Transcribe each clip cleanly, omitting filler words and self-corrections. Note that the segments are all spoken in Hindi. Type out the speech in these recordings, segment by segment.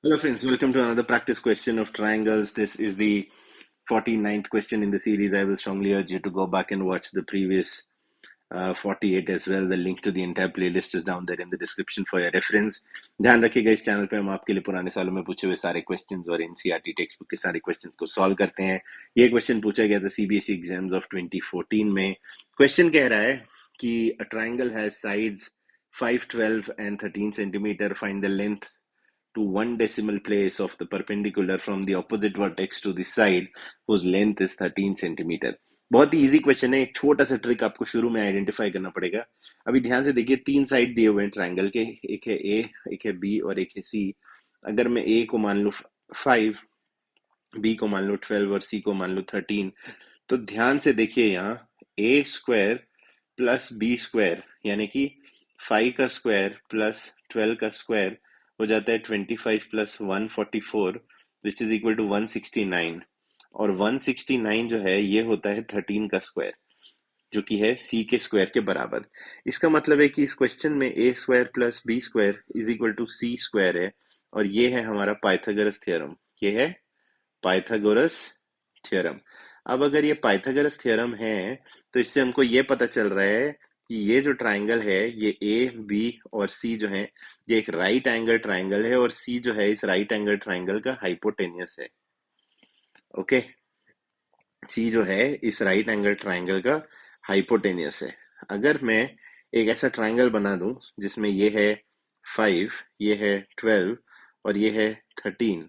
Hello, friends. Welcome to another practice question of triangles. This is the 49th question in the series. I will strongly urge you to go back and watch the previous 48 as well. The link to the entire playlist is down there in the description for your reference. ध्यान रखिएगा इस चैनल पे हम आपके लिए पुराने सालों में पूछे हुए सारे क्वेश्चंस और एनसीईआरटी टेक्स्ट बुक के सारे क्वेश्चंस को सॉल्व करते हैं. ये क्वेश्चन पूछा गया था सीबीएसई एग्जाम्स ऑफ 2014 में. क्वेश्चन कह रहा है कि a triangle has sides 5, 12 and 13 centimeter. Find the length to one decimal place of the perpendicular from the opposite vertex to the side whose length is 13 centimeter. बहुत ही इजी क्वेश्चन है. एक छोटा सा ट्रिक आपको शुरू में आइडेंटिफाई करना पड़ेगा. अभी ध्यान से देखिए, तीन साइड दिए हुए हैं ट्रायंगल के. एक है ए, एक है बी और एक है सी. अगर मैं ए को मान लूं 5, बी को मान लूं 12 और सी को मान लूं 13, तो ध्यान से देखिए यहाँ ए स्क्वायर प्लस बी स्क्वायर यानी कि 5 का स्क्वायर प्लस 12 का स्क्वायर हो जाता है 25 plus 144 which is equal to 169. और 169 जो है ये होता है 13 का स्क्वायर जो कि है सी के स्क्वायर के बराबर. इसका मतलब है कि इस क्वेश्चन में A square plus B square is equal to C square है. और ये है हमारा पाइथागोरस थ्योरम. ये है पाइथागोरस थ्योरम. अब अगर ये पाइथागोरस थ्योरम है तो इससे हमको ये पता चल रहा है कि ये जो ट्राइंगल है ये ए बी और सी जो है ये एक राइट एंगल ट्राइंगल है और सी जो है इस राइट एंगल ट्राइंगल का हाइपोटेनियस है. ओके, सी जो है इस राइट एंगल ट्राइंगल का हाइपोटेनियस है. अगर मैं एक ऐसा ट्राइंगल बना दूं जिसमें ये है 5, ये है 12 और ये है 13,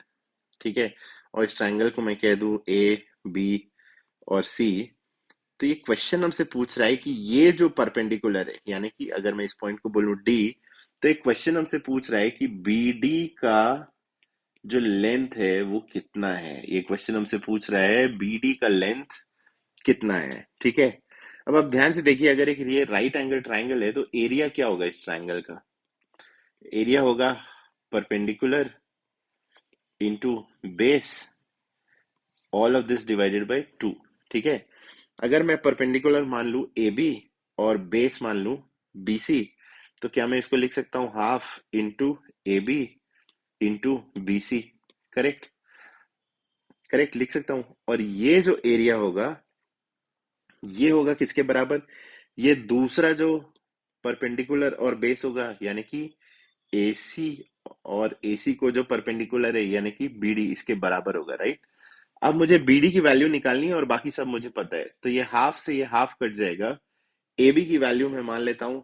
ठीक है, और इस ट्राइंगल को मैं कह दूं ए बी और सी, तो ये क्वेश्चन हमसे पूछ रहा है कि ये जो परपेंडिकुलर है यानी कि अगर मैं इस पॉइंट को बोलूं डी, तो एक क्वेश्चन हमसे पूछ रहा है कि बी डी का जो लेंथ है वो कितना है. ये क्वेश्चन हमसे पूछ रहा है बी डी का लेंथ कितना है. ठीक है, अब आप ध्यान से देखिए, अगर एक ये राइट एंगल ट्राइंगल है तो एरिया क्या होगा इस ट्राइंगल का. एरिया होगा perpendicular into base, all of this divided by 2. ठीक है, अगर मैं परपेंडिकुलर मान लूं ए बी और बेस मान लूं बी सी, तो क्या मैं इसको लिख सकता हूं half into A B into B C. Correct, correct लिख सकता हूं. और ये जो एरिया होगा ये होगा किसके बराबर, ये दूसरा जो परपेंडिकुलर और बेस होगा यानी कि AC और AC को जो परपेंडिकुलर है यानी कि BD इसके बराबर होगा. राइट, अब मुझे BD की वैल्यू निकालनी है और बाकी सब मुझे पता है, तो ये हाफ से ये हाफ कट जाएगा. AB की वैल्यू मैं मान लेता हूं,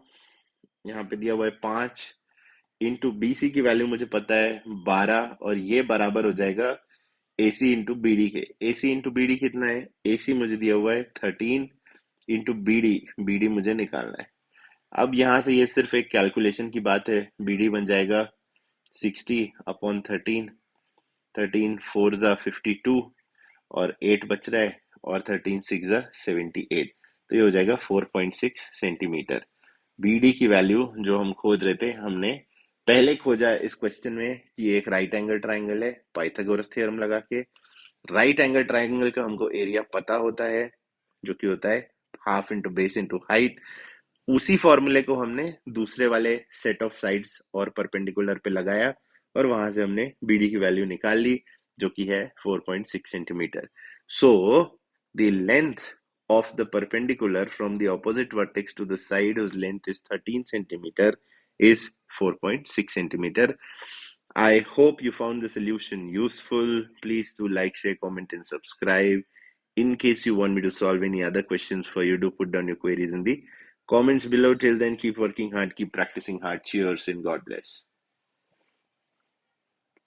यहाँ पे दिया हुआ है 5 इंटू BC की वैल्यू मुझे पता है 12 और ये बराबर हो जाएगा AC इंटू BD के. AC इंटू BD कितना है, AC मुझे दिया हुआ है 13 इंटू BD मुझे निकालना है. अब यहां से ये सिर्फ एक कैलकुलेशन की बात है. BD बन जाएगा 60 अपॉन 13, 13 4 जा 52 और 8 बच रहा है और 13 6 जा 78, तो ये हो जाएगा 4.6 सेंटीमीटर. BD की वैल्यू जो हम खोज रहे थे हमने पहले खोजा इस क्वेश्चन में कि ये एक राइट एंगल ट्राइंगल है. पाइथागोरस थ्योरम लगा के राइट एंगल ट्राइंगल का हमको एरिया पता होता है जो कि होता है half into base into height. उसी फॉर्मूले को हमने दूसरे वाले सेट ऑफ साइड्स और परपेंडिकुलर पे लगाया और वहां से हमने BD की वैल्यू निकाल ली जो कि है 4.6 centimetre. So the length of the perpendicular from the opposite vertex to the side whose length is 13 centimeter is 4.6 centimeter. I hope you found the solution useful. Please do like, share, comment and subscribe. In case you want me to solve any other questions for you, do put down your queries in the comments below. Till then, keep working hard, keep practicing hard. Cheers and God bless.